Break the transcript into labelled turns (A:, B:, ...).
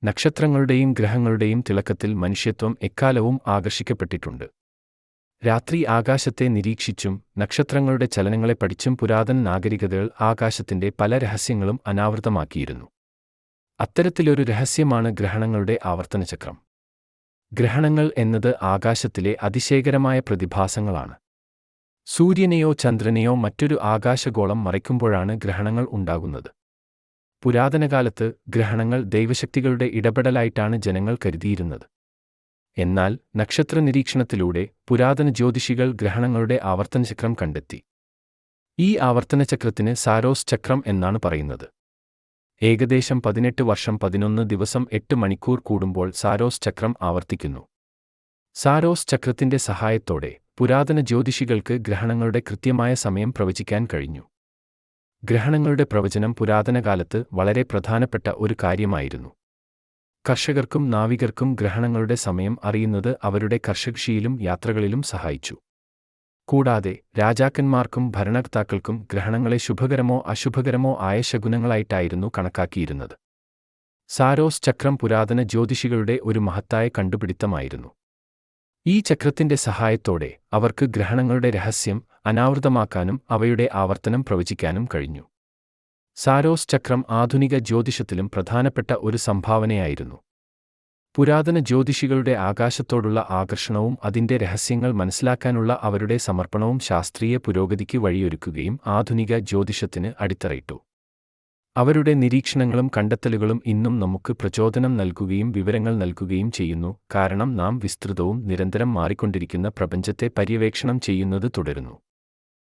A: നക്ഷത്രങ്ങളുടെയും ഗ്രഹങ്ങളുടെയും തിളക്കത്തിൽ മനുഷ്യത്വം എക്കാലവും ആകർഷിക്കപ്പെട്ടിട്ടുണ്ട്. രാത്രി ആകാശത്തെ നിരീക്ഷിച്ചും നക്ഷത്രങ്ങളുടെ ചലനങ്ങളെ പഠിച്ചും പുരാതന നാഗരികതകൾ ആകാശത്തിന്റെ പല രഹസ്യങ്ങളും അനാവൃതമാക്കിയിരുന്നു. അത്തരത്തിലൊരു രഹസ്യമാണ് ഗ്രഹണങ്ങളുടെ ആവർത്തനചക്രം. ഗ്രഹണങ്ങൾ എന്നത് ആകാശത്തിലെ അതിശയകരമായ പ്രതിഭാസങ്ങളാണ്. സൂര്യനെയോ ചന്ദ്രനെയോ മറ്റൊരു ആകാശഗോളം മറയ്ക്കുമ്പോഴാണ് ഗ്രഹണങ്ങൾ ഉണ്ടാകുന്നത്. പുരാതനകാലത്ത് ഗ്രഹണങ്ങൾ ദൈവശക്തികളുടെ ഇടപെടലായിട്ടാണ് ജനങ്ങൾ കരുതിയിരുന്നത്. എന്നാൽ നക്ഷത്ര നിരീക്ഷണത്തിലൂടെ പുരാതന ജ്യോതിഷികൾ ഗ്രഹണങ്ങളുടെ ആവർത്തനചക്രം കണ്ടെത്തി. ഈ ആവർത്തനചക്രത്തിന് സാരോസ് ചക്രം എന്നാണ് പറയുന്നത്. ഏകദേശം 18 വർഷം 11 ദിവസം 8 മണിക്കൂർ കൂടുമ്പോൾ സാരോസ് ചക്രം ആവർത്തിക്കുന്നു. സാരോസ് ചക്രത്തിന്റെ സഹായത്തോടെ പുരാതന ജ്യോതിഷികൾക്ക് ഗ്രഹണങ്ങളുടെ കൃത്യമായ സമയം പ്രവചിക്കാൻ കഴിഞ്ഞു. ഗ്രഹണങ്ങളുടെ പ്രവചനം പുരാതനകാലത്ത് വളരെ പ്രധാനപ്പെട്ട ഒരു കാര്യമായിരുന്നു. കർഷകർക്കും നാവികർക്കും ഗ്രഹണങ്ങളുടെ സമയം അറിയുന്നത് അവരുടെ കർഷകൃഷിയിലും യാത്രകളിലും സഹായിച്ചു. കൂടാതെ രാജാക്കന്മാർക്കും ഭരണകർത്താക്കൾക്കും ഗ്രഹണങ്ങളെ ശുഭകരമോ അശുഭകരമോ ആയ ശകുനങ്ങളായിട്ടായിരുന്നു കണക്കാക്കിയിരുന്നത്. സാരോസ് ചക്രം പുരാതന ജ്യോതിഷികളുടെ ഒരു മഹത്തായ കണ്ടുപിടുത്തമായിരുന്നു. ഈ ചക്രത്തിന്റെ സഹായത്തോടെ അവർക്ക് ഗ്രഹണങ്ങളുടെ രഹസ്യം അനാവൃതമാക്കാനും അവയുടെ ആവർത്തനം പ്രവചിക്കാനും കഴിഞ്ഞു. സാരോസ് ചക്രം ആധുനിക ജ്യോതിഷത്തിലും പ്രധാനപ്പെട്ട ഒരു സംഭാവനയായിരുന്നു. പുരാതന ജ്യോതിഷികളുടെ ആകാശത്തോടുള്ള ആകർഷണവും അതിന്റെ രഹസ്യങ്ങൾ മനസ്സിലാക്കാനുള്ള അവരുടെ സമർപ്പണവും ശാസ്ത്രീയ പുരോഗതിക്ക് വഴിയൊരുക്കുകയും ആധുനിക ജ്യോതിഷത്തിന് അടിത്തറയിട്ടു. അവരുടെ നിരീക്ഷണങ്ങളും കണ്ടെത്തലുകളും ഇന്നും നമുക്ക് പ്രചോദനം നൽകുകയും വിവരങ്ങൾ നൽകുകയും ചെയ്യുന്നു, കാരണം നാം വിസ്തൃതവും നിരന്തരം മാറിക്കൊണ്ടിരിക്കുന്ന പ്രപഞ്ചത്തെ പര്യവേക്ഷണം ചെയ്യുന്നത് തുടരുന്നു.